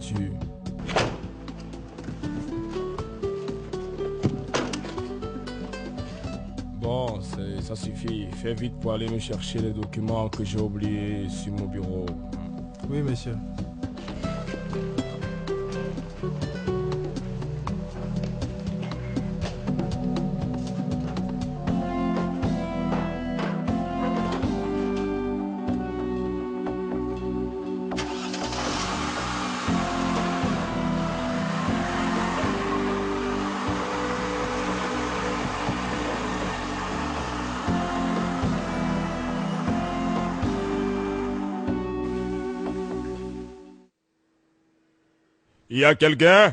voiture. Bon, ça suffit. Fais vite pour aller me chercher les documents que j'ai oubliés sur mon bureau. Oui, monsieur. Il y a quelqu'un?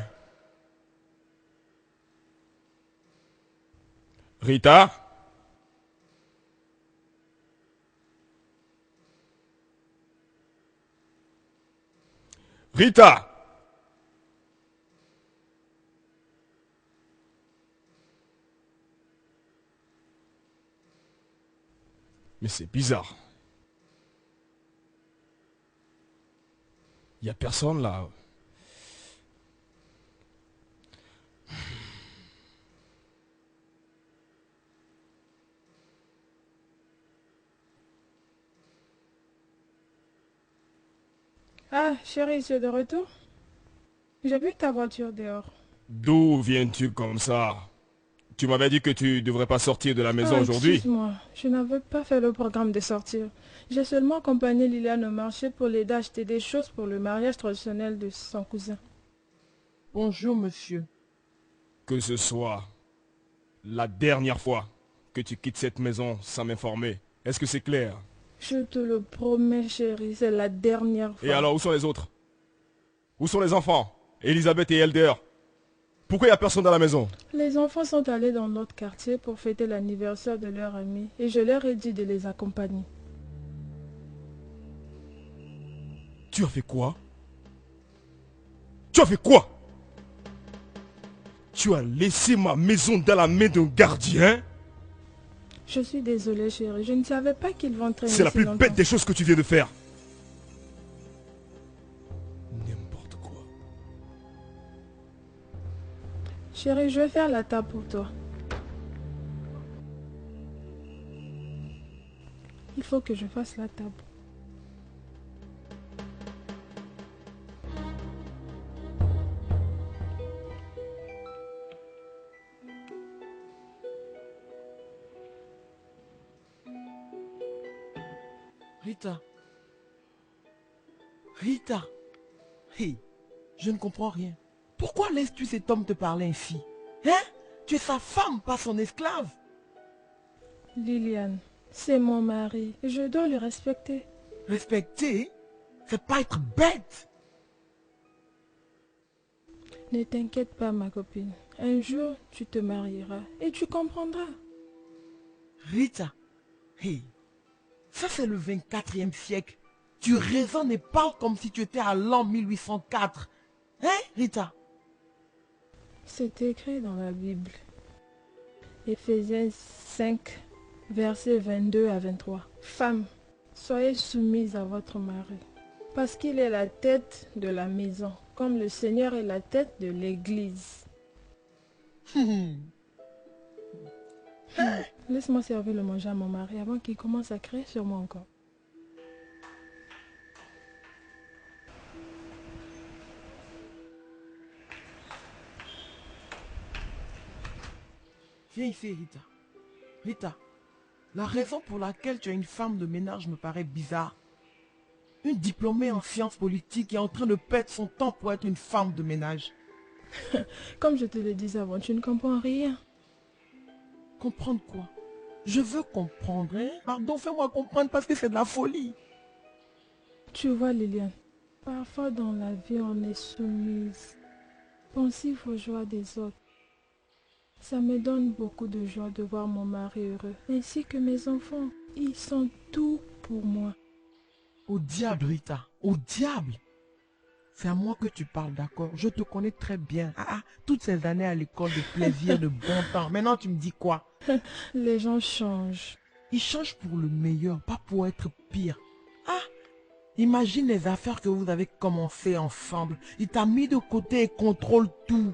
Rita? Rita! Mais c'est bizarre. Il y a personne là. Ah, chérie, tu es de retour? J'ai vu ta voiture dehors. D'où viens-tu comme ça? Tu m'avais dit que tu devrais pas sortir de la maison aujourd'hui. Excuse-moi, je n'avais pas fait le programme de sortir. J'ai seulement accompagné Liliane au marché pour l'aider à acheter des choses pour le mariage traditionnel de son cousin. Bonjour, monsieur. Que ce soit la dernière fois que tu quittes cette maison sans m'informer. Est-ce que c'est clair? Je te le promets, chérie, c'est la dernière fois. Et alors, où sont les autres? Où sont les enfants? Elisabeth et Elder? Pourquoi il n'y a personne dans la maison? Les enfants sont allés dans notre quartier pour fêter l'anniversaire de leur ami et je leur ai dit de les accompagner. Tu as fait quoi? Tu as fait quoi? Tu as laissé ma maison dans la main d'un gardien? Je suis désolée, chérie, je ne savais pas qu'ils vont traîner C'est la si plus longtemps. bête des choses que tu viens de faire. N'importe quoi. Chérie, je vais faire la table pour toi. Il faut que je fasse la table. Rita. Rita. Hey, je ne comprends rien. Pourquoi laisses-tu cet homme te parler ainsi? Hein? Tu es sa femme, pas son esclave. Liliane, c'est mon mari et je dois le respecter. Respecter, c'est pas être bête. Ne t'inquiète pas, ma copine. Un jour, tu te marieras et tu comprendras. Rita, hey, ça c'est le 24e siècle. Tu raisonnes et parles comme si tu étais à l'an 1804. Hein, Rita? C'est écrit dans la Bible. Éphésiens 5, versets 22 à 23. Femmes, soyez soumises à votre mari, parce qu'il est la tête de la maison, comme le Seigneur est la tête de l'Église. Laisse-moi servir le manger à mon mari avant qu'il commence à crier sur moi encore. Viens ici, Rita. Rita, la raison pour laquelle tu es une femme de ménage me paraît bizarre. Une diplômée en sciences politiques est en train de perdre son temps pour être une femme de ménage. Comme je te le disais avant, tu ne comprends rien. Comprendre quoi? Je veux comprendre, hein? Pardon, fais-moi comprendre parce que c'est de la folie. Tu vois, Liliane, parfois dans la vie, on est soumise, pensive aux joies des autres. Ça me donne beaucoup de joie de voir mon mari heureux, ainsi que mes enfants. Ils sont tout pour moi. Au diable, Rita, au diable. C'est à moi que tu parles, d'accord? Je te connais très bien. Toutes ces années à l'école de plaisir, de bon temps. Maintenant, tu me dis quoi? Les gens changent. Ils changent pour le meilleur, pas pour être pire. Imagine les affaires que vous avez commencées ensemble. Il t'a mis de côté et contrôle tout.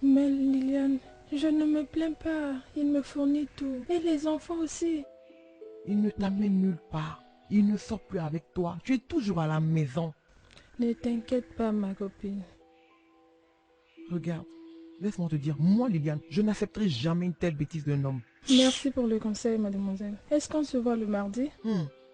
Mais Liliane, je ne me plains pas. Il me fournit tout. Et les enfants aussi. Il ne t'amène nulle part. Il ne sort plus avec toi. Tu es toujours à la maison. Ne t'inquiète pas, ma copine. Regarde, laisse-moi te dire, moi Liliane, je n'accepterai jamais une telle bêtise d'un homme. Merci pour le conseil, mademoiselle. Est-ce qu'on se voit le mardi?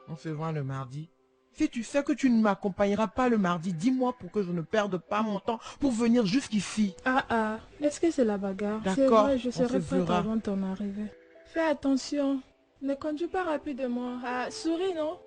On se voit le mardi. Si tu sais que tu ne m'accompagneras pas le mardi, dis-moi pour que je ne perde pas mon temps pour venir jusqu'ici. Ah, est-ce que c'est la bagarre? C'est D'accord, vrai, je on serai se prête verra. avant ton arrivée. Fais attention. Ne conduis pas rapidement. Ah, souris, non?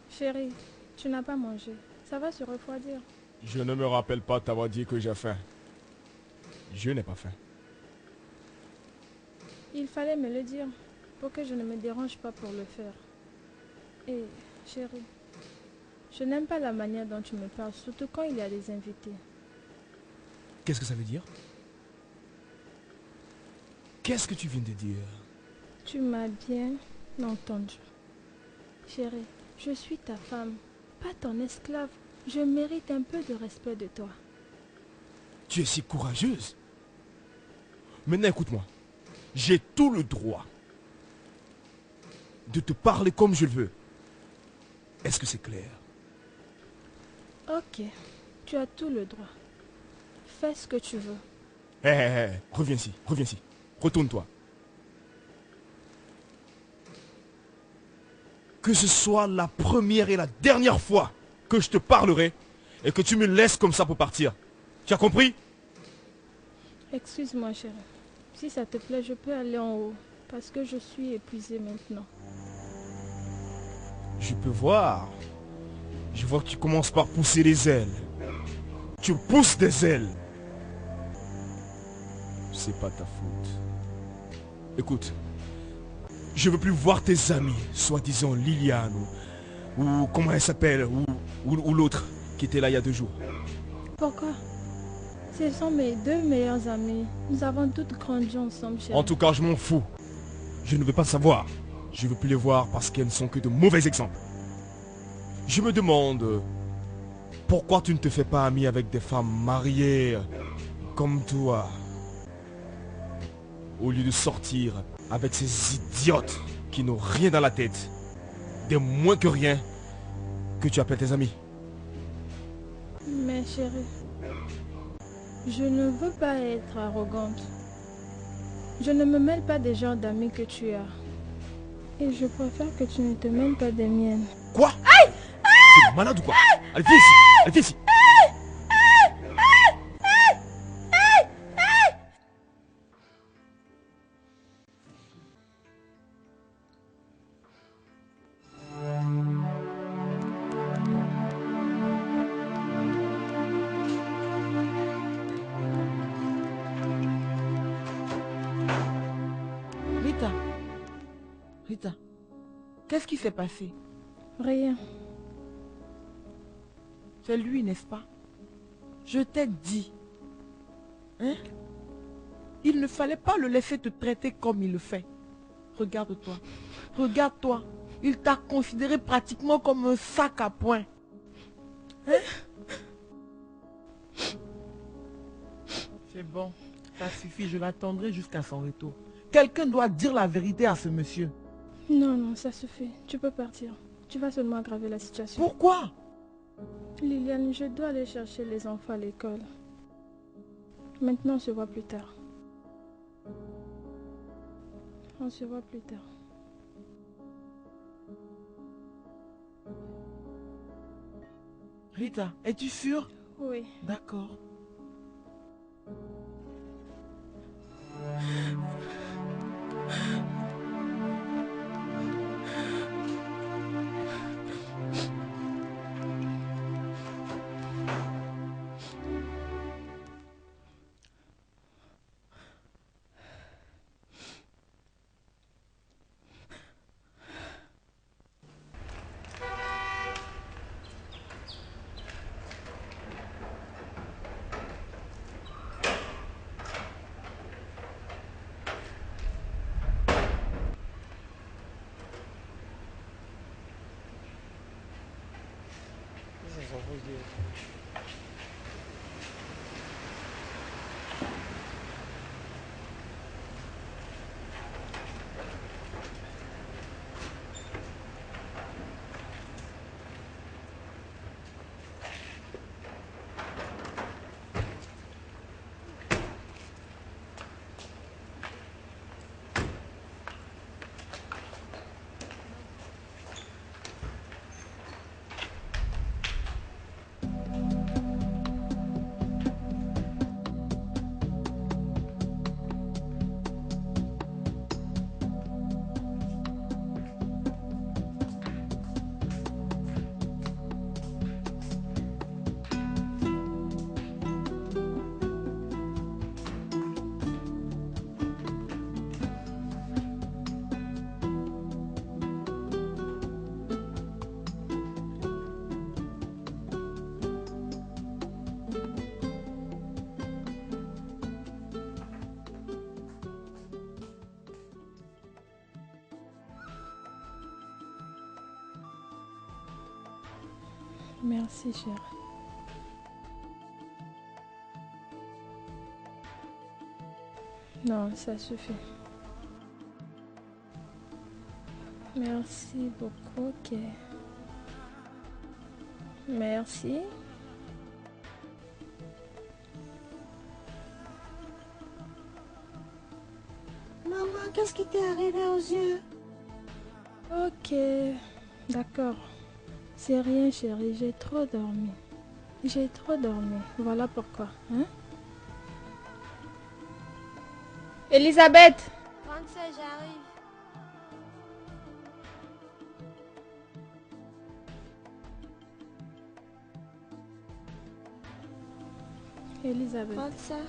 Chérie, tu n'as pas mangé. Ça va se refroidir. Je ne me rappelle pas t'avoir dit que j'ai faim. Je n'ai pas faim. Il fallait me le dire pour que je ne me dérange pas pour le faire. Et, chérie, je n'aime pas la manière dont tu me parles, surtout quand il y a des invités. Qu'est-ce que ça veut dire? Qu'est-ce que tu viens de dire? Tu m'as bien entendu. Chérie, je suis ta femme, pas ton esclave. Je mérite un peu de respect de toi. Tu es si courageuse. Maintenant, écoute-moi. J'ai tout le droit de te parler comme je le veux. Est-ce que c'est clair? Ok, tu as tout le droit. Fais ce que tu veux. Hé, reviens ici, retourne-toi. Que ce soit la première et la dernière fois que je te parlerai et que tu me laisses comme ça pour partir. Tu as compris? Excuse-moi, chérie. Si ça te plaît, je peux aller en haut. Parce que je suis épuisée maintenant. Je peux voir. Je vois que tu commences par pousser les ailes. Tu pousses des ailes. C'est pas ta faute. Écoute. Je veux plus voir tes amis, soi-disant Liliane ou comment elle s'appelle, ou l'autre qui était là il y a 2 jours. Pourquoi? Ce sont mes 2 meilleures amies. Nous avons toutes grandi ensemble, chérie. En tout cas, je m'en fous. Je ne veux pas savoir. Je veux plus les voir parce qu'elles ne sont que de mauvais exemples. Je me demande pourquoi tu ne te fais pas ami avec des femmes mariées comme toi. Au lieu de sortir avec ces idiotes qui n'ont rien dans la tête. Des moins que rien que tu appelles tes amis. Mais chérie, je ne veux pas être arrogante. Je ne me mêle pas des genres d'amis que tu as. Et je préfère que tu ne te mêles pas des miennes. Quoi? T'es malade ou quoi? Allez, viens ici. Allez, viens ici. Rita, qu'est-ce qui s'est passé? Rien. C'est lui, n'est-ce pas? Je t'ai dit. Hein? Il ne fallait pas le laisser te traiter comme il le fait. Regarde-toi. Regarde-toi. Il t'a considéré pratiquement comme un sac à poing. Hein? C'est bon. Ça suffit. Je l'attendrai jusqu'à son retour. Quelqu'un doit dire la vérité à ce monsieur. Non, ça suffit. Tu peux partir. Tu vas seulement aggraver la situation. Pourquoi? Liliane, je dois aller chercher les enfants à l'école. Maintenant, on se voit plus tard. On se voit plus tard. Rita, es-tu sûre? Oui. D'accord. Roger. Merci, chérie. Non, ça suffit. Merci beaucoup, ok. Merci. Maman, qu'est-ce qui t'est arrivé aux yeux? Ok, d'accord. C'est rien, chérie, j'ai trop dormi. J'ai trop dormi, voilà pourquoi. Hein? Elisabeth! Grande sœur, j'arrive. Elisabeth, Grande sœur,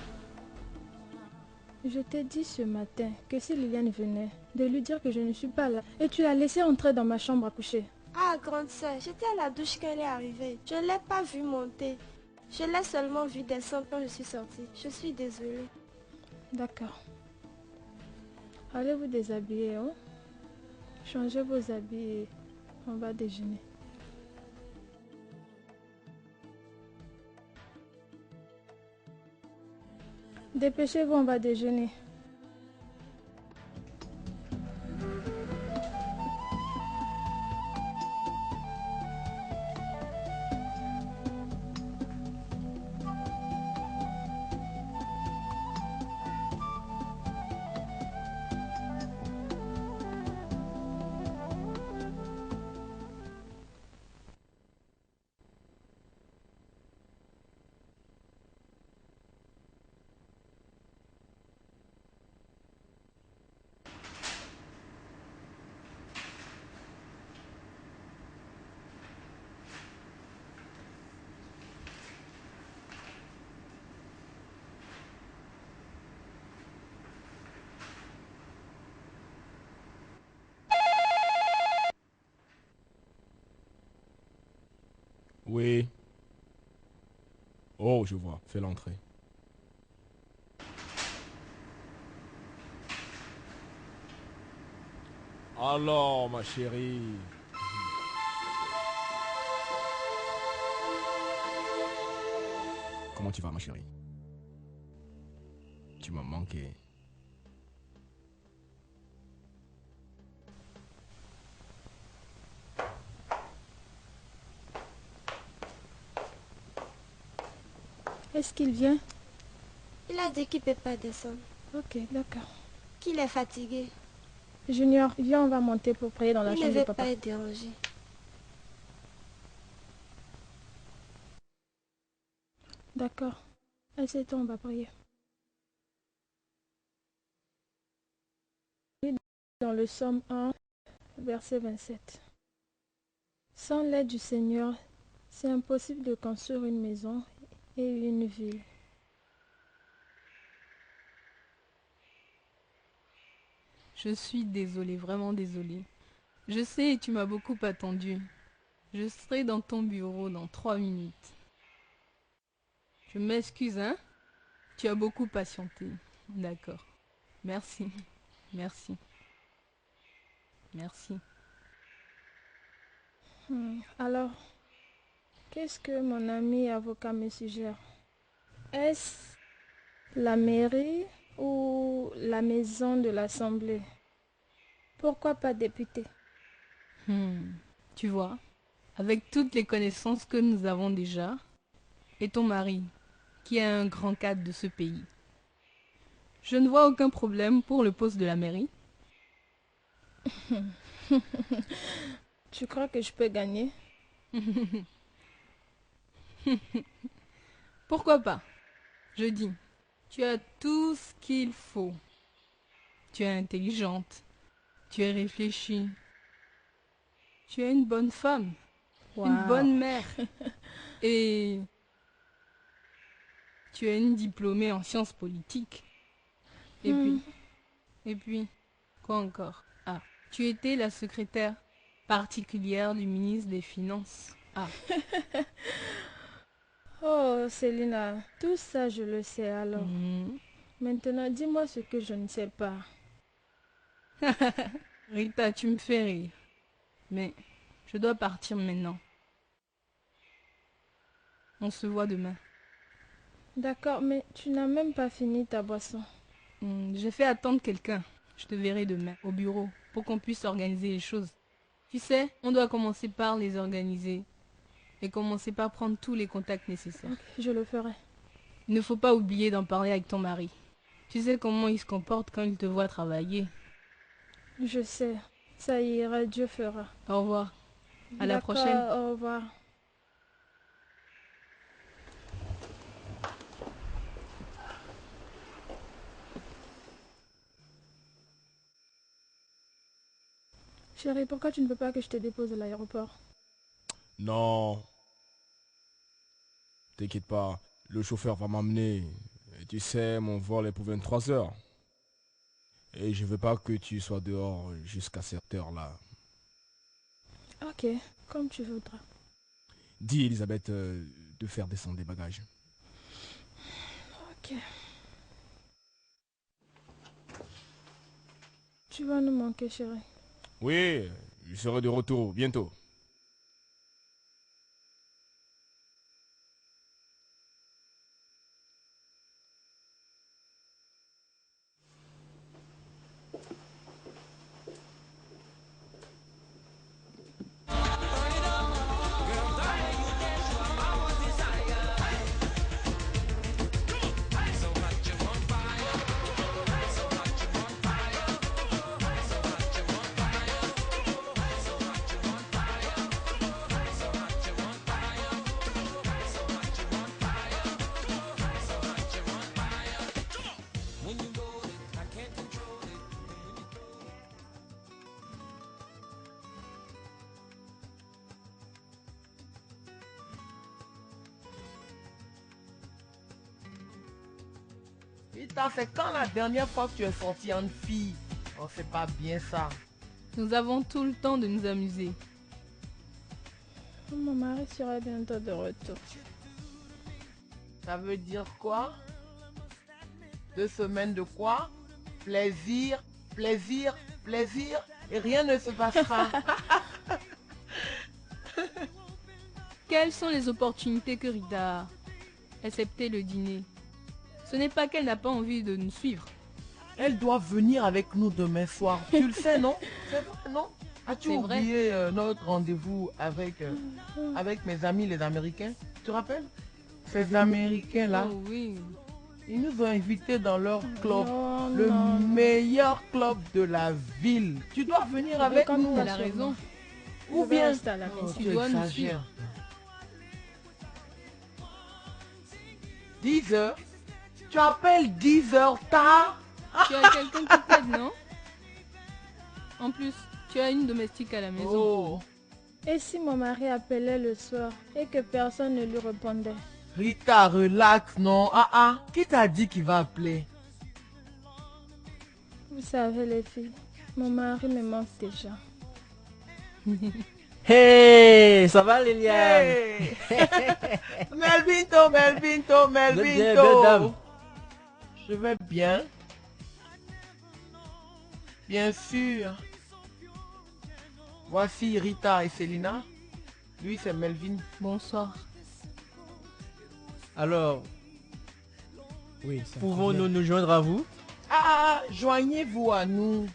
je t'ai dit ce matin que si Liliane venait, de lui dire que je ne suis pas là. Et tu l'as laissée entrer dans ma chambre à coucher. ah, grande sœur, j'étais à la douche quand elle est arrivée. Je ne l'ai pas vue monter. Je l'ai seulement vue descendre quand je suis sortie. Je suis désolée. D'accord. Allez vous déshabiller, hein? Changez vos habits et on va déjeuner. Dépêchez-vous, on va déjeuner. Oui. Oh, je vois. Fais l'entrée. Alors, ma chérie. Comment tu vas, ma chérie? Tu m'as manqué. Est-ce qu'il vient? Il a dit qu'il ne peut pas descendre. Ok, d'accord. Qu'il est fatigué. Junior, viens, on va monter pour prier dans la Il ne chambre de veut papa. pas être dérangé. D'accord. Assieds-toi, on va prier. Dans le psaume 1, verset 27. Sans l'aide du Seigneur, c'est impossible de construire une maison et une ville. Je suis désolée, vraiment désolée. Je sais, tu m'as beaucoup attendu. Je serai dans ton bureau dans 3 minutes. Je m'excuse, hein? Tu as beaucoup patienté. D'accord. Merci. Merci. Merci. Alors, Qu'est-ce que mon ami avocat me suggère? Est-ce la mairie ou la maison de l'Assemblée? Pourquoi pas député? Tu vois, avec toutes les connaissances que nous avons déjà, et ton mari, qui est un grand cadre de ce pays, je ne vois aucun problème pour le poste de la mairie. Tu crois que je peux gagner? Pourquoi pas? Je dis, tu as tout ce qu'il faut. Tu es intelligente, tu es réfléchie, tu es une bonne femme, une Waouh. bonne mère, et tu es une diplômée en sciences politiques. Et puis, quoi encore? Ah, tu étais la secrétaire particulière du ministre des Finances. Ah, Oh, Célina, tout ça je le sais alors. Maintenant, dis-moi ce que je ne sais pas. Rita, tu me fais rire. Mais je dois partir maintenant. On se voit demain. D'accord, mais tu n'as même pas fini ta boisson. J'ai fait attendre quelqu'un. Je te verrai demain au bureau pour qu'on puisse organiser les choses. Tu sais, on doit commencer par les organiser et commencer par prendre tous les contacts nécessaires. Ok, je le ferai. Il ne faut pas oublier d'en parler avec ton mari. Tu sais comment il se comporte quand il te voit travailler. Je sais. Ça ira, Dieu fera. Au revoir. À la D'accord, prochaine. au revoir. Chérie, pourquoi tu ne veux pas que je te dépose à l'aéroport? Non. T'inquiète pas, le chauffeur va m'emmener. Et tu sais, mon vol est pour 23 heures. Et je veux pas que tu sois dehors jusqu'à cette heure-là. Ok, comme tu voudras. Dis Elisabeth de faire descendre les bagages. Ok. Tu vas nous manquer, chérie. Oui, je serai de retour bientôt. Rita, c'est quand la dernière fois que tu es sortie en fille? Oh, c'est pas bien ça. Nous avons tout le temps de nous amuser. Mon mari sera bientôt de retour. Ça veut dire quoi? 2 semaines de quoi? Plaisir, plaisir, plaisir, et rien ne se passera. Quelles sont les opportunités que Rita a, excepté le dîner? Ce n'est pas qu'elle n'a pas envie de nous suivre. Elle doit venir avec nous demain soir. Tu le sais, non? C'est vrai, non? As-tu C'est vrai. oublié notre rendez-vous avec mes amis les Américains? Tu te rappelles? Ces Américains-là, Oh oui. ils nous ont invités dans leur club, Non, le non. meilleur club de la ville. Tu dois venir avec compte nous. pas Elle a sur raison. moi. Ou Je vais bien... rester à la maison. Tu dois nous exagères. 10 heures? Tu appelles 10 heures tard? Tu as quelqu'un qui t'aide, non? En plus, tu as une domestique à la maison. Oh, Et si mon mari appelait le soir et que personne ne lui répondait? Rita, relax, non? Qui t'a dit qu'il va appeler? Vous savez les filles, mon mari me manque déjà. Hey, ça va Liliane? Hey! Melvinto, Melvinto, Vous êtes bien, belle Melvinto. dame. Je vais bien. Bien sûr. Voici Rita et Célina. Lui, c'est Melvin. Bonsoir. Alors, Oui, c'est un pouvons-nous problème. nous joindre à vous? Ah, joignez-vous à nous.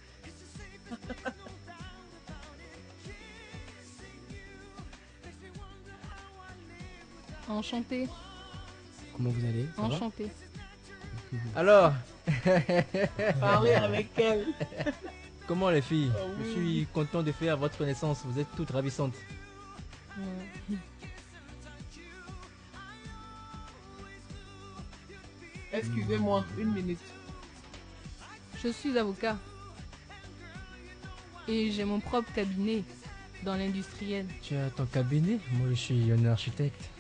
Enchanté. Comment vous allez? Ça va? Enchanté. Alors, Parlez avec elle. comment les filles? Oh oui. Je suis content de faire votre connaissance. Vous êtes toutes ravissantes. Excusez-moi, une minute. Je suis avocat. Et j'ai mon propre cabinet dans l'industriel. Tu as ton cabinet? Moi, je suis un architecte.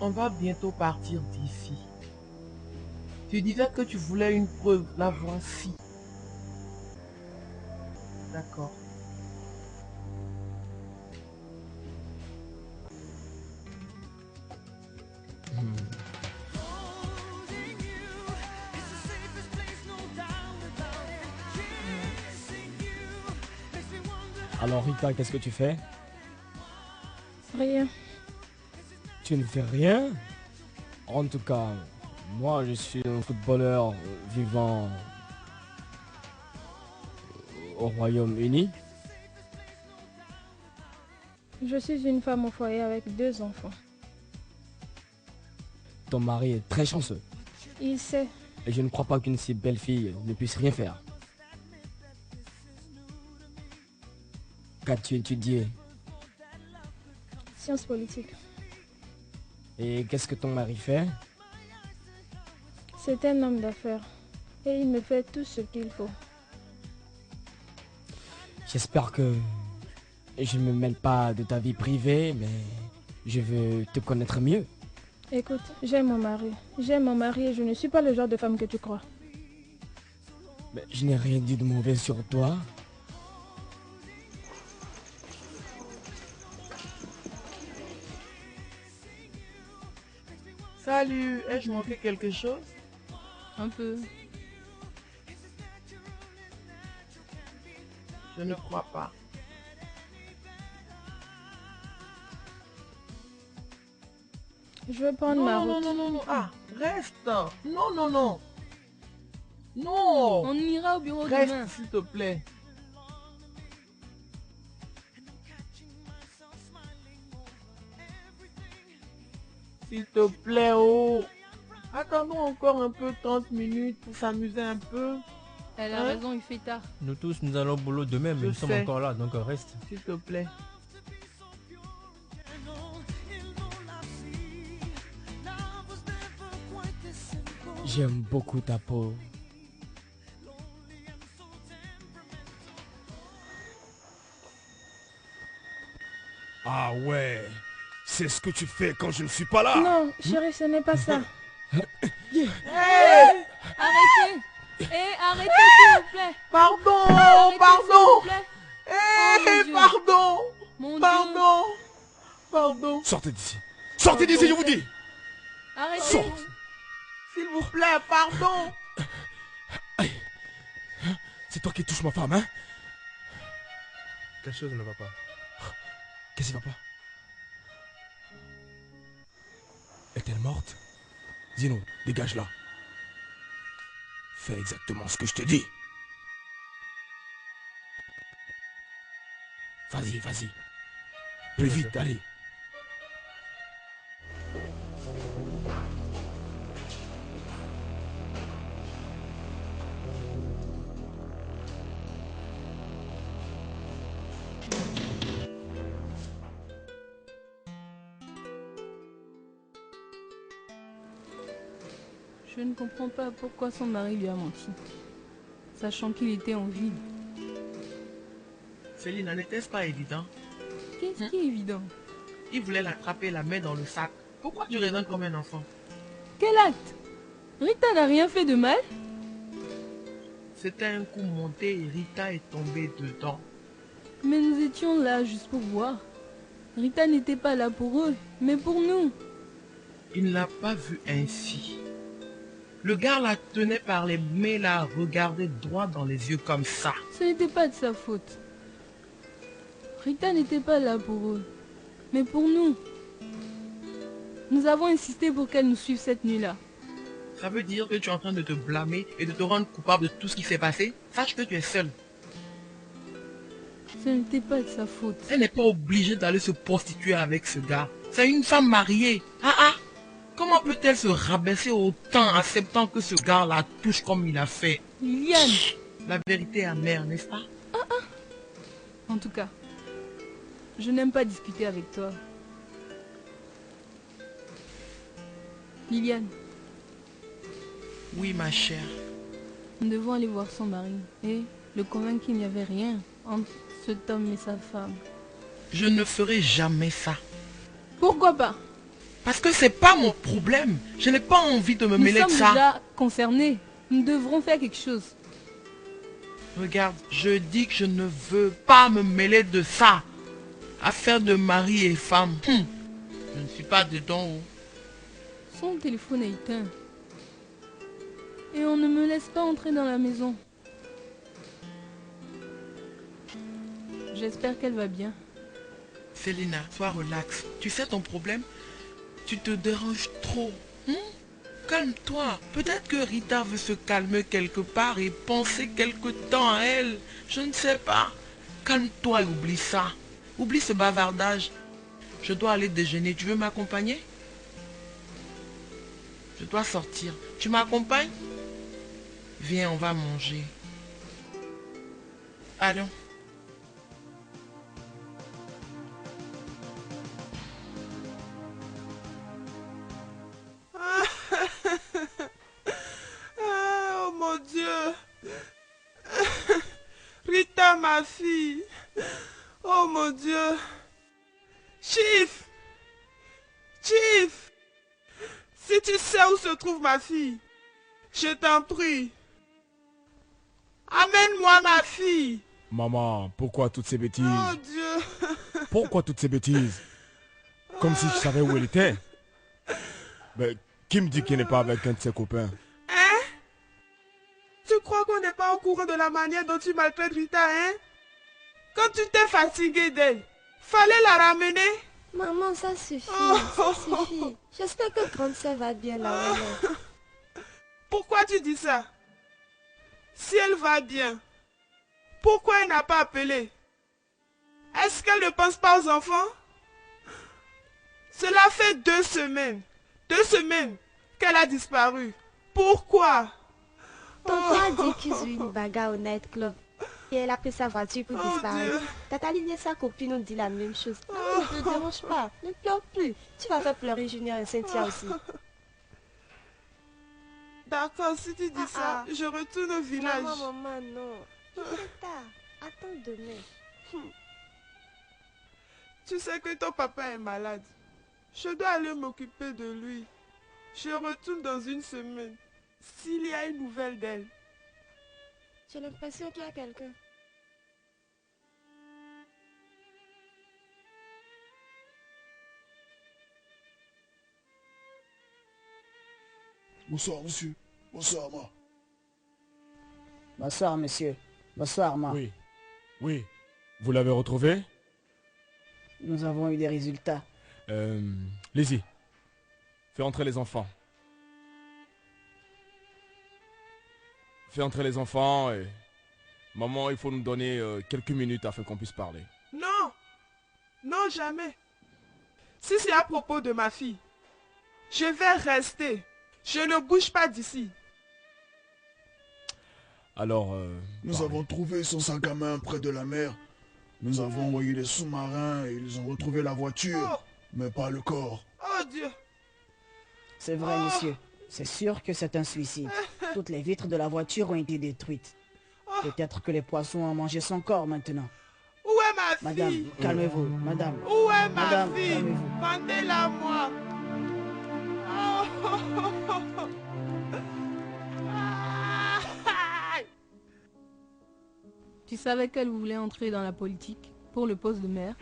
On va bientôt partir d'ici. Tu disais que tu voulais une preuve. La voici. D'accord. Alors Rita, qu'est-ce que tu fais? Rien. Tu ne fais rien? En tout cas, moi je suis un footballeur vivant au Royaume-Uni. Je suis une femme au foyer avec 2 enfants. Ton mari est très chanceux. Il sait. Et je ne crois pas qu'une si belle fille ne puisse rien faire. Qu'as-tu étudié? Sciences politiques. Et qu'est-ce que ton mari fait? C'est un homme d'affaires. Et il me fait tout ce qu'il faut. J'espère que je ne me mêle pas de ta vie privée, mais je veux te connaître mieux. Écoute, j'aime mon mari. J'aime mon mari et je ne suis pas le genre de femme que tu crois. Mais je n'ai rien dit de mauvais sur toi. Salut, ai-je manqué quelque chose? Un peu. Je ne crois pas. Je veux prendre ma Non, non, route. non, non, non. Ah, reste. Non, non, non. Non. On ira au bureau Reste, demain. s'il te plaît. S'il te plaît, oh. Attendons encore un peu, 30 minutes pour s'amuser un peu. Elle a Hein? raison, il fait tard. Nous tous, nous allons au boulot demain, mais Je nous sommes sais. encore là, donc reste. S'il te plaît. J'aime beaucoup ta peau. Ah ouais, c'est ce que tu fais quand je ne suis pas là. Non, chérie, ce n'est pas ça. Hey, Arrêtez. Arrêtez s'il vous plaît. pardon, Arrêtez, s'il pardon. vous plaît. Hey, mon Dieu. pardon. Mon Dieu. Pardon. Pardon. Sortez d'ici. Sortez d'ici, je vous dis. Arrêtez. Sorte. S'il vous plaît, pardon. C'est toi qui touches ma femme, hein? Quelque chose ne va pas. Qu'est-ce qui va pas? Est-elle morte? Zino, dégage là. Fais exactement ce que je te dis. Vas-y, vas-y. Plus vite, allez. Je ne comprends pas pourquoi son mari lui a menti. Sachant qu'il était en ville. Céline, n'était-ce pas évident? Qu'est-ce qui est évident? Il voulait l'attraper, la main dans le sac. Pourquoi tu raisonnes comme un enfant? Quel acte? Rita n'a rien fait de mal? C'était un coup monté et Rita est tombée dedans. Mais nous étions là juste pour voir. Rita n'était pas là pour eux, mais pour nous. Il ne l'a pas vue ainsi. Le gars la tenait par les mains, la regardait droit dans les yeux comme ça. Ce n'était pas de sa faute. Rita n'était pas là pour eux, mais pour nous. Nous avons insisté pour qu'elle nous suive cette nuit-là. Ça veut dire que tu es en train de te blâmer et de te rendre coupable de tout ce qui s'est passé? Sache que tu es seul. Ce n'était pas de sa faute. Elle n'est pas obligée d'aller se prostituer avec ce gars. C'est une femme mariée. Comment peut-elle se rabaisser autant en acceptant que ce gars la touche comme il a fait? Liliane! La vérité est amère, n'est-ce pas? En tout cas, je n'aime pas discuter avec toi. Liliane, Oui, ma chère. nous devons aller voir son mari et le convaincre qu'il n'y avait rien entre cet homme et sa femme. Je ne ferai jamais ça. Pourquoi pas? Parce que c'est pas mon problème. Je n'ai pas envie de me Nous mêler de sommes ça. déjà concernés. Nous devrons faire quelque chose. Regarde, je dis que je ne veux pas me mêler de ça. Affaire de mari et femme. Je ne suis pas dedans. Son téléphone est éteint. Et on ne me laisse pas entrer dans la maison. J'espère qu'elle va bien. Célina, sois relax. Tu sais ton problème? Tu te déranges trop. Calme-toi. Peut-être que Rita veut se calmer quelque part et penser quelque temps à elle. Je ne sais pas. Calme-toi et oublie ça. Oublie ce bavardage. Je dois aller déjeuner. Tu veux m'accompagner? Je dois sortir. Tu m'accompagnes? Viens, on va manger. Allons. Oh mon Dieu. Rita, ma fille. Oh mon Dieu. Chief. Chief. Si tu sais où se trouve ma fille, je t'en prie. Amène-moi ma fille. Maman, pourquoi toutes ces bêtises? Oh Dieu. Pourquoi toutes ces bêtises? Comme si je savais où elle était. Mais qui me dit qu'elle n'est pas avec un de ses copains? Hein? Tu crois qu'on n'est pas au courant de la manière dont tu maltraites Rita, hein? Quand tu t'es fatigué d'elle, fallait la ramener. Maman, ça suffit, Oh. ça suffit. J'espère que grande sœur va bien là où elle est. Pourquoi tu dis ça? Si elle va bien, pourquoi elle n'a pas appelé? Est-ce qu'elle ne pense pas aux enfants? Cela fait 2 semaines. 2 semaines qu'elle a disparu. Pourquoi? Tonton a dit qu'ils ont eu une bagarre au nightclub. Et elle a pris sa voiture pour Oh disparaître. Dieu. Tataline et sa copine ont dit la même chose. Non, ne te dérange pas. Ne pleure plus. Tu vas faire pleurer Junior et Cynthia aussi. D'accord, si tu dis ça, je retourne au village. Maman, non. Il est tard. Attends demain. Tu sais que ton papa est malade. Je dois aller m'occuper de lui. Je retourne dans 1 semaine. S'il y a une nouvelle d'elle. J'ai l'impression qu'il y a quelqu'un. Bonsoir, monsieur. Bonsoir, ma. Bonsoir, monsieur. Bonsoir, ma. Oui. Oui. Vous l'avez retrouvé? Nous avons eu des résultats. Lizzie, fais entrer les enfants. Fais entrer les enfants et... Maman, il faut nous donner quelques minutes afin qu'on puisse parler. Non. Non, jamais. Si c'est à propos de ma fille, je vais rester. Je ne bouge pas d'ici. Alors, Nous avons trouvé son sac à main près de la mer. Nous avons envoyé les sous-marins et ils ont retrouvé la voiture, mais pas le corps. Oh Dieu. C'est vrai, monsieur. C'est sûr que c'est un suicide. Toutes les vitres de la voiture ont été détruites. Peut-être que les poissons ont mangé son corps maintenant. Où est ma fille? Madame, calmez-vous. Madame. Où est ma Madame, fille? calmez-vous. Rendez-la moi. Tu savais qu'elle voulait entrer dans la politique pour le poste de maire.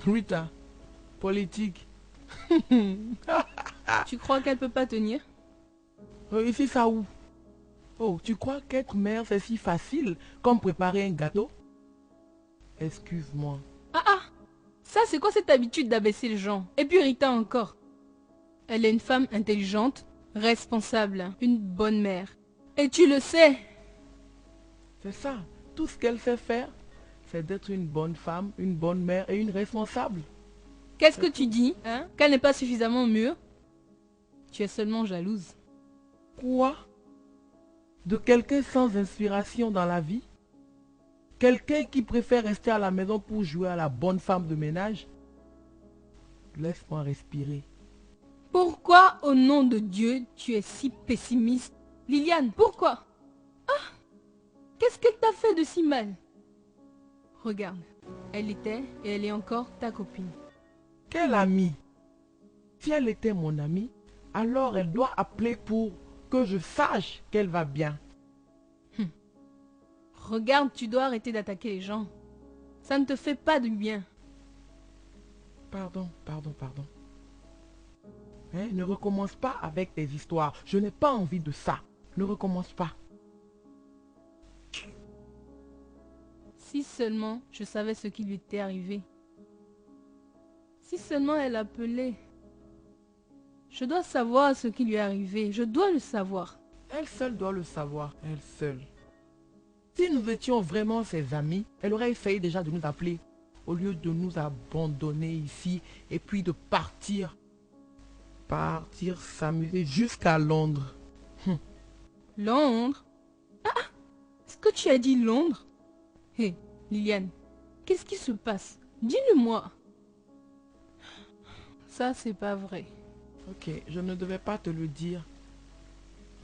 Rita, politique. Tu crois qu'elle peut pas tenir? Réussis ça où? Oh, tu crois qu'être mère c'est si facile comme préparer un gâteau? Excuse-moi. Ah ah, ça c'est quoi cette habitude d'abaisser les gens? Et puis Rita encore. Elle est une femme intelligente, responsable, une bonne mère. Et tu le sais. C'est ça. Tout ce qu'elle sait faire, c'est d'être une bonne femme, une bonne mère et une responsable. Qu'est-ce que tu dis, hein? Qu'elle n'est pas suffisamment mûre? Tu es seulement jalouse. Quoi? De quelqu'un sans inspiration dans la vie? Quelqu'un qui préfère rester à la maison pour jouer à la bonne femme de ménage? Laisse-moi respirer. Pourquoi, au nom de Dieu, tu es si pessimiste? Liliane, pourquoi? Ah! Qu'est-ce qu'elle t'a fait de si mal? Regarde, elle était et elle est encore ta copine. Quelle amie? Si elle était mon amie, alors elle doit appeler pour que je sache qu'elle va bien. Regarde, tu dois arrêter d'attaquer les gens. Ça ne te fait pas du bien. Pardon. Hein, ne recommence pas avec tes histoires. Je n'ai pas envie de ça. Ne recommence pas. Si seulement je savais ce qui lui était arrivé. Si seulement elle appelait. Je dois savoir ce qui lui est arrivé. Je dois le savoir. Elle seule doit le savoir. Elle seule. Si nous étions vraiment ses amis, elle aurait essayé déjà de nous appeler. Au lieu de nous abandonner ici et puis de partir. Partir s'amuser jusqu'à Londres. Londres? Ah! Est-ce que tu as dit Londres? Hé, Liliane, qu'est-ce qui se passe? Dis-le-moi. Ça, c'est pas vrai. Ok, je ne devais pas te le dire.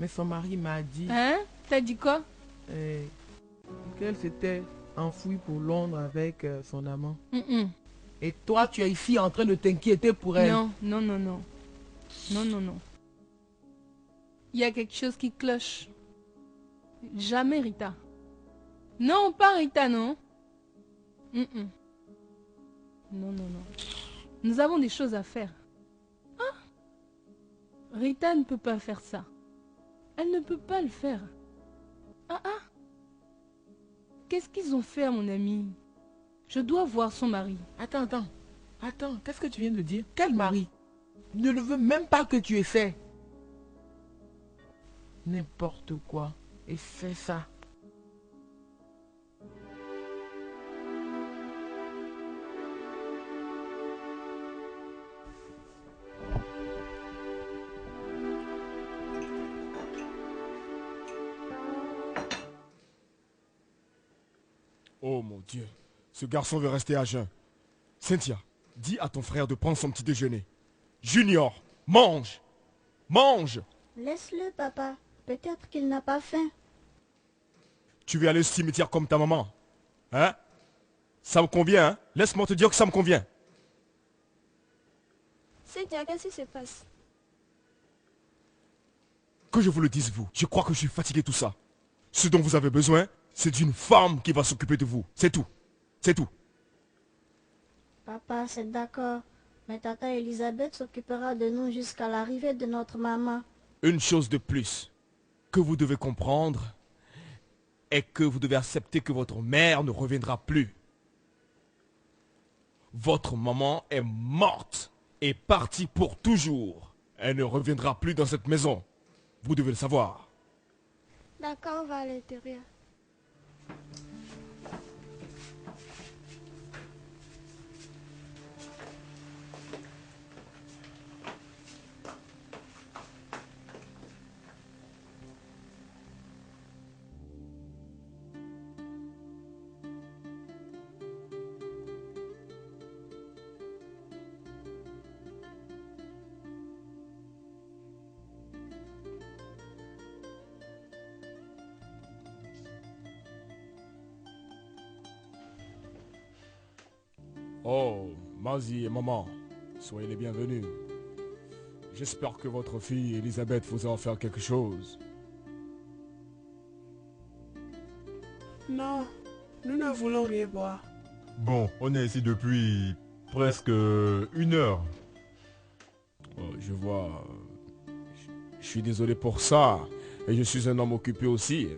Mais son mari m'a dit... Hein? T'as dit quoi? Qu'elle s'était enfouie pour Londres avec son amant. Mm-mm. Et toi, tu es ici en train de t'inquiéter pour elle. Non. Il y a quelque chose qui cloche. Jamais Rita. Non, pas Rita, non. Mm-mm. Non. Nous avons des choses à faire. Ah! Rita ne peut pas faire ça. Elle ne peut pas le faire. Ah! Qu'est-ce qu'ils ont fait à mon ami? Je dois voir son mari. Attends, qu'est-ce que tu viens de dire? Quel mari? Je ne veux même pas que tu essaies. N'importe quoi. Et fais ça. Oh mon Dieu, ce garçon veut rester à jeun. Cynthia, dis à ton frère de prendre son petit déjeuner. Junior, mange! Mange! Laisse-le, papa. Peut-être qu'il n'a pas faim. Tu veux aller au cimetière comme ta maman? Hein? Ça me convient, hein? Laisse-moi te dire que ça me convient. Cynthia, qu'est-ce qui se passe? Que je vous le dise, vous, je crois que je suis fatigué de tout ça. Ce dont vous avez besoin, c'est d'une femme qui va s'occuper de vous. C'est tout. C'est tout. Papa, c'est d'accord. Mais tata Elisabeth s'occupera de nous jusqu'à l'arrivée de notre maman. Une chose de plus que vous devez comprendre est que vous devez accepter que votre mère ne reviendra plus. Votre maman est morte et partie pour toujours. Elle ne reviendra plus dans cette maison. Vous devez le savoir. D'accord, on va à l'intérieur. Oh, Mazie et maman, soyez les bienvenus. J'espère que votre fille Elisabeth vous a offert quelque chose. Non, nous ne voulons rien boire. Bon, on est ici depuis presque 1 heure. Oh, je vois. Je suis désolé pour ça. Et je suis un homme occupé aussi.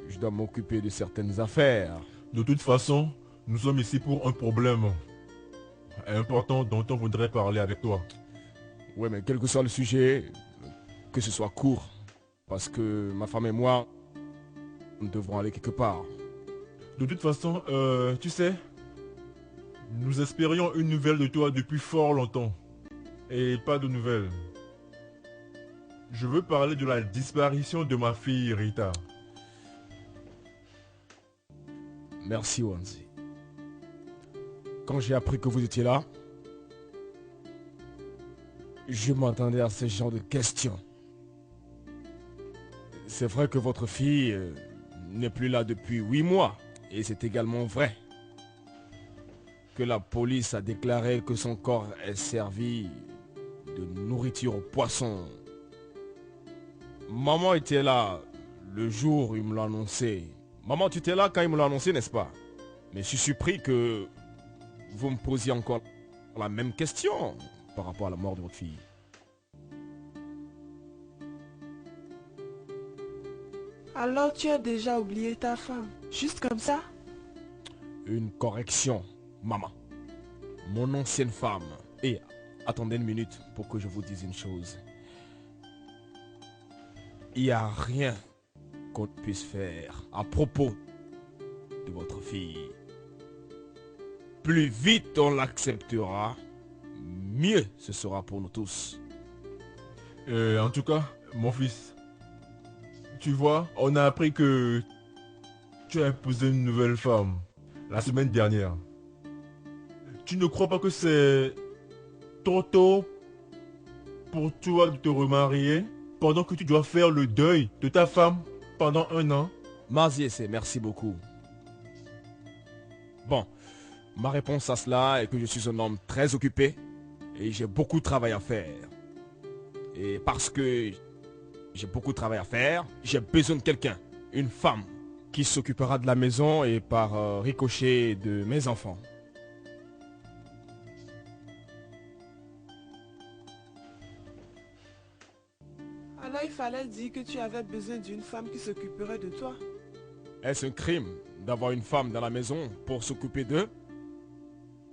Je dois m'occuper de certaines affaires. De toute façon, nous sommes ici pour un problème important dont on voudrait parler avec toi. Ouais, mais quel que soit le sujet, que ce soit court. Parce que ma femme et moi, nous devrons aller quelque part. De toute façon, tu sais, nous espérions une nouvelle de toi depuis fort longtemps. Et pas de nouvelles. Je veux parler de la disparition de ma fille Rita. Merci, Wanzi. Quand j'ai appris que vous étiez là, je m'attendais à ce genre de questions. C'est vrai que votre fille n'est plus là depuis 8 mois. Et c'est également vrai que la police a déclaré que son corps est servi de nourriture aux poissons. Maman était là le jour où il me l'a annoncé. Maman, tu étais là quand il me l'a annoncé, n'est-ce pas? Mais je suis surpris que vous me posiez encore la même question par rapport à la mort de votre fille. Alors tu as déjà oublié ta femme, juste comme ça? Une correction, maman. Mon ancienne femme. Et attendez une minute pour que je vous dise une chose. Il n'y a rien qu'on puisse faire à propos de votre fille. Plus vite on l'acceptera, mieux ce sera pour nous tous. En tout cas, mon fils, tu vois, on a appris que tu as épousé une nouvelle femme la semaine dernière. Tu ne crois pas que c'est trop tôt pour toi de te remarier pendant que tu dois faire le deuil de ta femme pendant 1 an? Maziese, merci beaucoup. Bon, ma réponse à cela est que je suis un homme très occupé et j'ai beaucoup de travail à faire. Et parce que j'ai beaucoup de travail à faire, j'ai besoin de quelqu'un, une femme, qui s'occupera de la maison et par ricochet de mes enfants. Alors il fallait dire que tu avais besoin d'une femme qui s'occuperait de toi. Est-ce un crime d'avoir une femme dans la maison pour s'occuper d'eux?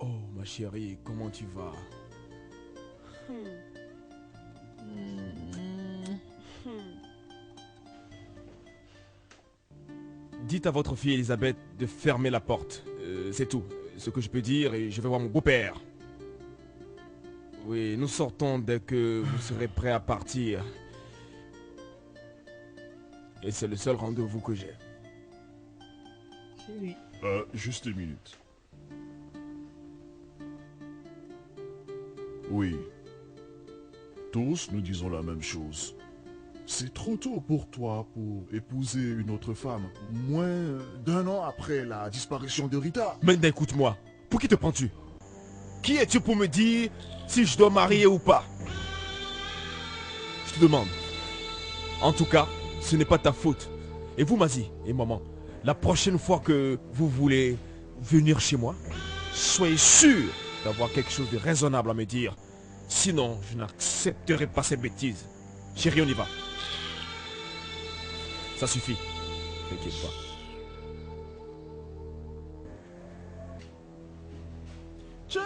Oh ma chérie, comment tu vas? Dites à votre fille Elisabeth de fermer la porte. C'est tout. Ce que je peux dire et je vais voir mon beau-père. Oui, nous sortons dès que vous serez prêt à partir. Et c'est le seul rendez-vous que j'ai. Chérie. Juste une minute. Oui. Tous nous disons la même chose. C'est trop tôt pour toi pour épouser une autre femme. Moins d'1 an après la disparition de Rita. Menda, écoute-moi. Pour qui te prends-tu? Qui es-tu pour me dire si je dois marier ou pas? Je te demande. En tout cas, ce n'est pas ta faute. Et vous, Mazi et maman, la prochaine fois que vous voulez venir chez moi, soyez sûr d'avoir quelque chose de raisonnable à me dire. Sinon, je n'accepterai pas ces bêtises. Chérie, on y va. Ça suffit. T'inquiète pas. Tiens.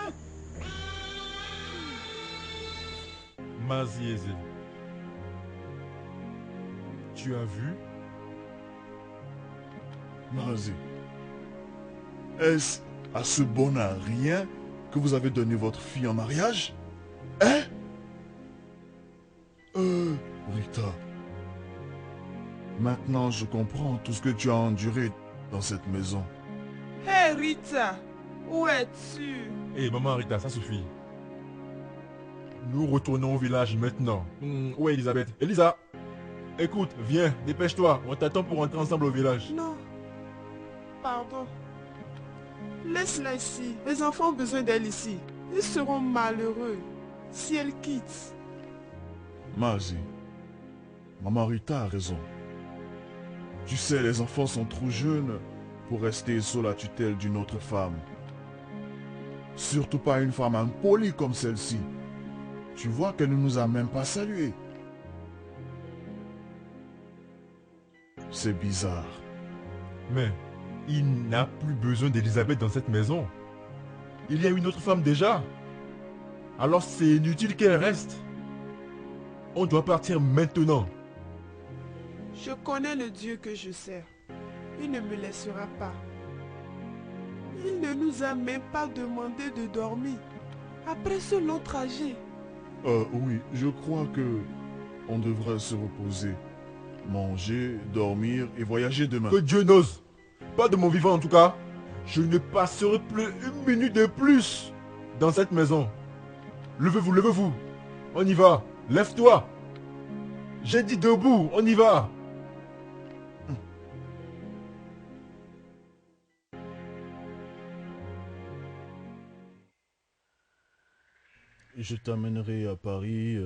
Maziese, tu as vu? Mazi, est-ce à ce bon à rien que vous avez donné votre fille en mariage? Hein? Rita. Maintenant, je comprends tout ce que tu as enduré dans cette maison. Hé Rita, où es-tu? Hé maman Rita, ça suffit. Nous retournons au village maintenant. Où est Elisabeth? Elisa, écoute, viens, dépêche-toi. On t'attend pour rentrer ensemble au village. Non. Pardon. Laisse-la ici. Les enfants ont besoin d'elle ici. Ils seront malheureux si elle quitte. Mazi, maman Rita a raison. Tu sais, les enfants sont trop jeunes pour rester sous la tutelle d'une autre femme. Surtout pas une femme impolie comme celle-ci. Tu vois qu'elle ne nous a même pas salués. C'est bizarre. Mais il n'a plus besoin d'Elisabeth dans cette maison. Il y a une autre femme déjà. Alors c'est inutile qu'elle reste. On doit partir maintenant. Je connais le Dieu que je sers. Il ne me laissera pas. Il ne nous a même pas demandé de dormir. Après ce long trajet. Oui, je crois que on devrait se reposer. Manger, dormir et voyager demain. Que Dieu n'ose. Pas de mon vivant en tout cas. Je ne passerai plus une minute de plus dans cette maison. Levez-vous, levez-vous. On y va. Lève-toi. J'ai dit debout, on y va. Je t'amènerai à Paris,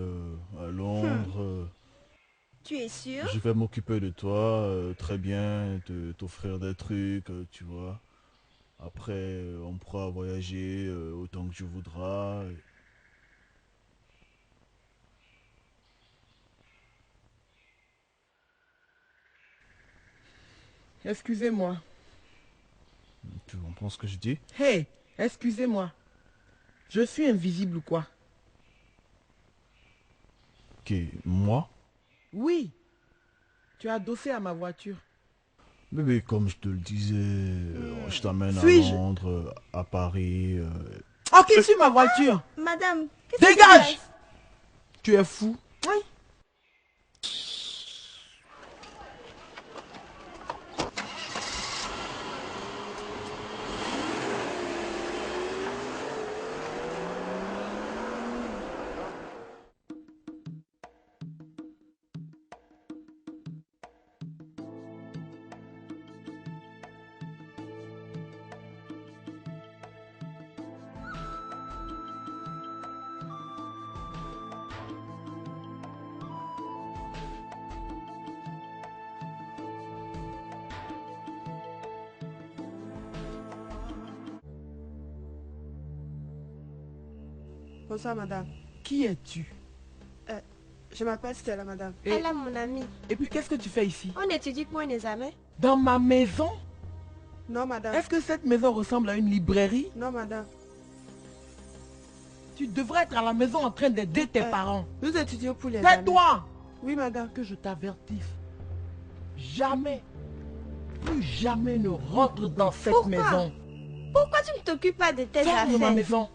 à Londres. Tu es sûr? Je vais m'occuper de toi, très bien, t'offrir des trucs, tu vois. Après, on pourra voyager autant que tu voudras. Excusez-moi. Tu comprends ce que je dis? Hey, excusez-moi. Je suis invisible ou quoi? Qui, moi? Oui. Tu es adossé à ma voiture. Bébé, comme je te le disais, je t'amène à Suis-je? Londres, à Paris. Oh, qui suit ma voiture? Madame, qu'est-ce qui se Dégage! passe? Tu es fou. Oui. Bonsoir, madame. Qui es-tu? Je m'appelle Stella, madame. Et- Elle est mon amie. Et puis qu'est-ce que tu fais ici? On étudie pour un examen. Dans ma maison? Non, madame. Est-ce que cette maison ressemble à une librairie? Non, madame. Tu devrais être à la maison en train d'aider tes parents. Nous étudions pour les examens. Tais-toi! Oui, madame. Que je t'avertisse. Jamais, plus jamais ne rentre dans cette Pourquoi? maison. Pourquoi tu ne t'occupes pas de tes Sors de ma affaires? maison.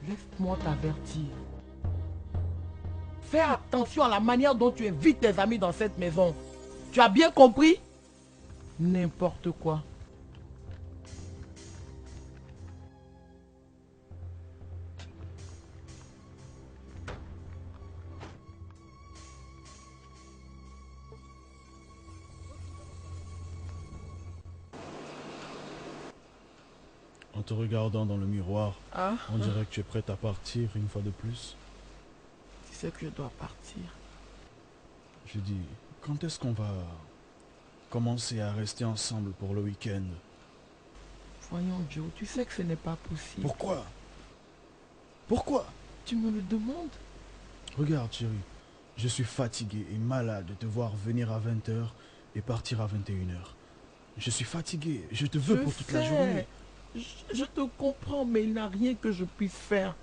Laisse-moi t'avertir. Fais attention à la manière dont tu invites tes amis dans cette maison. Tu as bien compris? N'importe quoi. En te regardant dans le miroir, Ah, on dirait que tu es prête à partir une fois de plus. tu sais que je dois partir. Je dis, quand est-ce qu'on va commencer à rester ensemble pour le week-end? Voyons Joe, tu sais que ce n'est pas possible. Pourquoi? Pourquoi? Tu me le demandes? Regarde chérie, je suis fatigué et malade de te voir venir à 20h et partir à 21h. Je suis fatigué, je te veux pour toute la journée. Je te comprends, mais il n'y a rien que je puisse faire.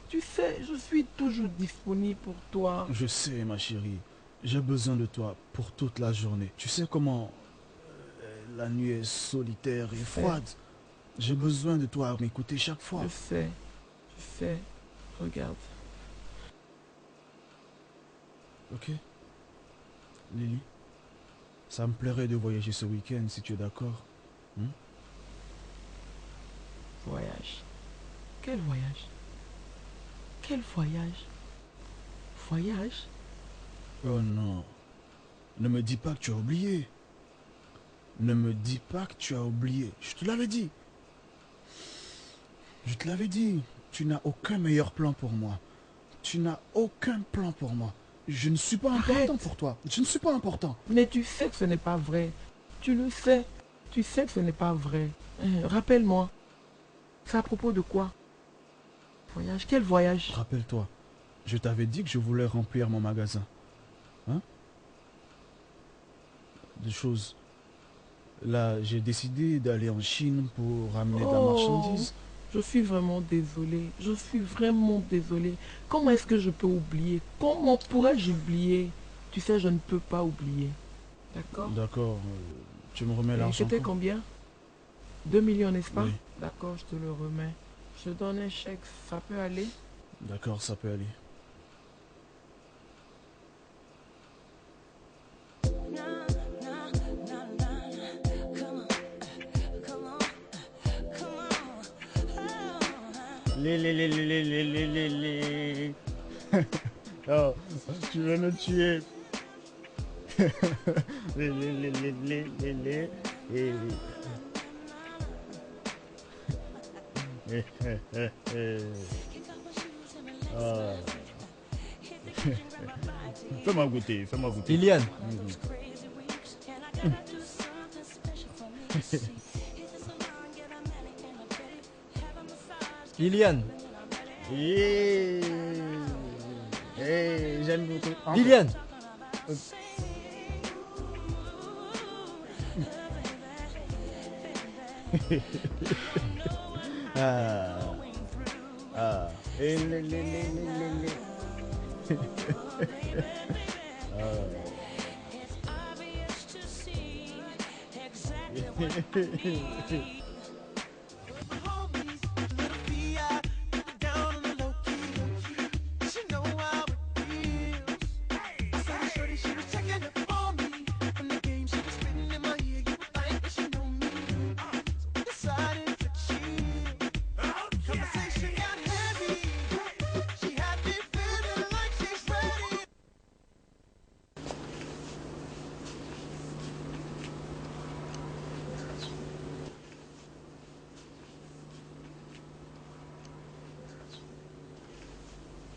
Tu sais, je suis toujours disponible pour toi. Je sais ma chérie, j'ai besoin de toi pour toute la journée. Tu sais comment la nuit est solitaire et froide. J'ai besoin de toi à m'écouter chaque fois. Je sais. Regarde. Ok. Lily, ça me plairait de voyager ce week-end si tu es d'accord. Voyage. Quel voyage? Quel voyage? Voyage? Oh non. Ne me dis pas que tu as oublié. Ne me dis pas que tu as oublié. Je te l'avais dit. Je te l'avais dit. Tu n'as aucun meilleur plan pour moi. Tu n'as aucun plan pour moi. Je ne suis pas important pour toi. Je ne suis pas important. Mais tu sais que ce n'est pas vrai. Tu le sais. Tu sais que ce n'est pas vrai. Rappelle-moi. C'est à propos de quoi? Voyage? Quel voyage? Rappelle-toi, je t'avais dit que je voulais remplir mon magasin. Hein? Des choses. Là, j'ai décidé d'aller en Chine pour ramener de la marchandise. Je suis vraiment désolé. Je suis vraiment désolé. Comment est-ce que je peux oublier? Comment pourrais-je oublier? Tu sais, je ne peux pas oublier. D'accord? D'accord. Tu me remets l'argent. C'était combien? 2 millions, n'est-ce pas? Oui. D'accord, je te le remets. Je donne un chèque. Ça peut aller? D'accord, ça peut aller. Les. Oh, tu veux me tuer. Ah. Fais-moi goûter, fais-moi goûter. Liliane. Liliane. J'aime beaucoup. Liliane.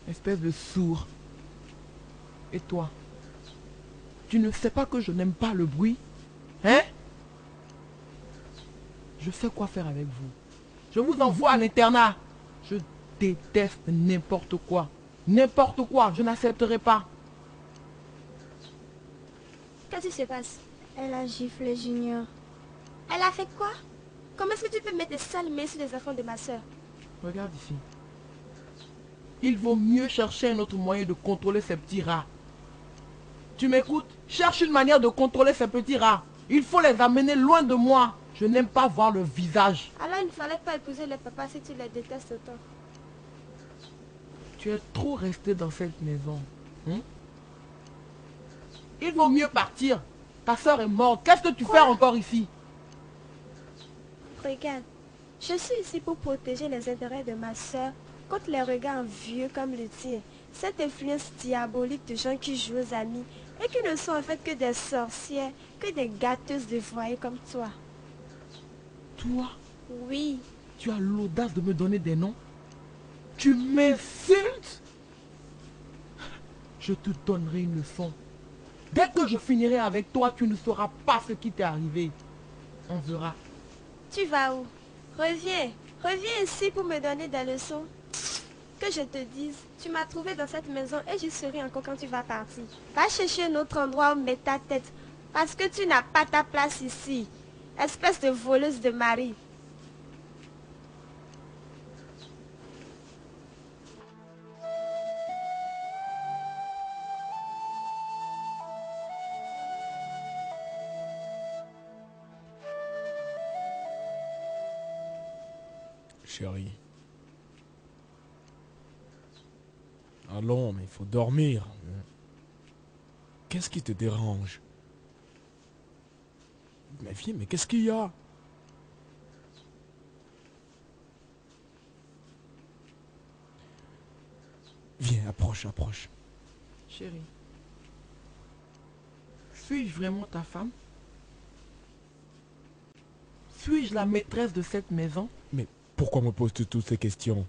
Espèce de sourd. Et toi? Tu ne sais pas que je n'aime pas le bruit? Hein? Je sais quoi faire avec vous. Je vous envoie à l'internat. Je déteste n'importe quoi. N'importe quoi, je n'accepterai pas. Qu'est-ce qui se passe? Elle a giflé Junior. Elle a fait quoi? Comment est-ce que tu peux mettre des sales mains sur les enfants de ma soeur? Regarde ici. Il vaut mieux chercher un autre moyen de contrôler ces petits rats. Tu m'écoutes? Cherche une manière de contrôler ces petits rats. Il faut les amener loin de moi. Je n'aime pas voir le visage. Alors il ne fallait pas épouser le papa si tu les détestes autant. Tu es trop resté dans cette maison. Hein? Il vaut mieux partir. Ta soeur est morte. Qu'est-ce que tu fais encore ici? Regarde, je suis ici pour protéger les intérêts de ma soeur contre les regards vieux comme le tien. Cette influence diabolique de gens qui jouent aux amis et qui ne sont en fait que des sorcières, que des gâteuses de foyer comme toi. Toi? Oui. Tu as l'audace de me donner des noms? Tu m'insultes? Je te donnerai une leçon. Dès que je finirai avec toi, tu ne sauras pas ce qui t'est arrivé. On verra. Tu vas où? Reviens. Reviens ici pour me donner des leçons. Que je te dise, tu m'as trouvé dans cette maison et j'y serai encore quand tu vas partir. Va chercher un autre endroit où mettre ta tête. Parce que tu n'as pas ta place ici. Espèce de voleuse de mari. Chérie. Allons, mais il faut dormir. Qu'est-ce qui te dérange? Mais viens, mais qu'est-ce qu'il y a? Viens, approche, approche. Chérie, suis-je vraiment ta femme? Suis-je la maîtresse de cette maison? Mais pourquoi me poses-tu toutes ces questions?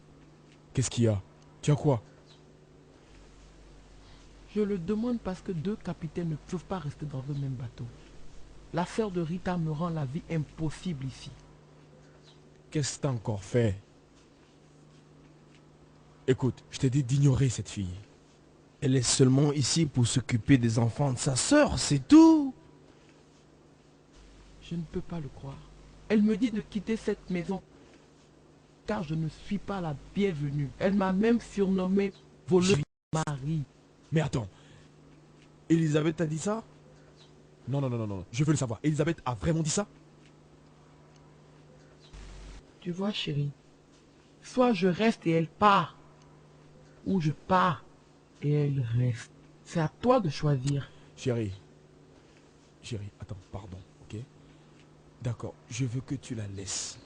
Qu'est-ce qu'il y a? Tu as quoi? Je le demande parce que deux capitaines ne peuvent pas rester dans le même bateau. La sœur de Rita me rend la vie impossible ici. Qu'est-ce que t'as encore fait? Écoute, je t'ai dit d'ignorer cette fille. Elle est seulement ici pour s'occuper des enfants de sa sœur, c'est tout. Je ne peux pas le croire. Elle me dit de quitter cette maison car je ne suis pas la bienvenue. Elle m'a même surnommé voleuse Marie. Mais attends, Elisabeth t'a dit ça? Non, non, non, non, non, je veux le savoir. Elisabeth a vraiment dit ça? Tu vois, chérie, soit je reste et elle part, ou je pars et elle reste. C'est à toi de choisir. Chérie, attends, pardon, ok? D'accord, je veux que tu la laisses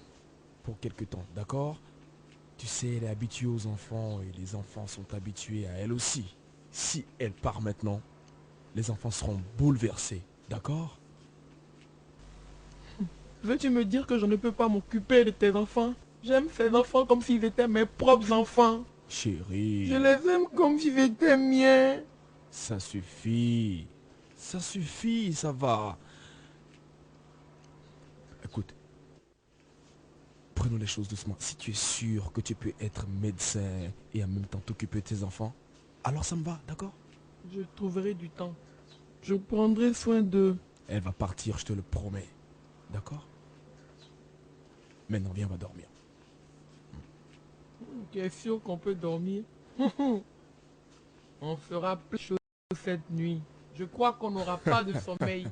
pour quelque temps, d'accord? Tu sais, elle est habituée aux enfants et les enfants sont habitués à elle aussi. Si elle part maintenant, les enfants seront bouleversés, d'accord? Veux-tu me dire que je ne peux pas m'occuper de tes enfants? J'aime ces enfants comme s'ils étaient mes propres enfants. Chérie... Je les aime comme s'ils étaient miens. Ça suffit. Ça suffit, ça va. Écoute. Prenons les choses doucement. Si tu es sûr que tu peux être médecin et en même temps t'occuper de tes enfants, alors ça me va, d'accord? Je trouverai du temps. Je prendrai soin d'eux. Elle va partir, je te le promets. D'accord? Maintenant, viens, on va dormir. Tu es sûr qu'on peut dormir? On fera plein de choses cette nuit. Je crois qu'on n'aura pas de sommeil.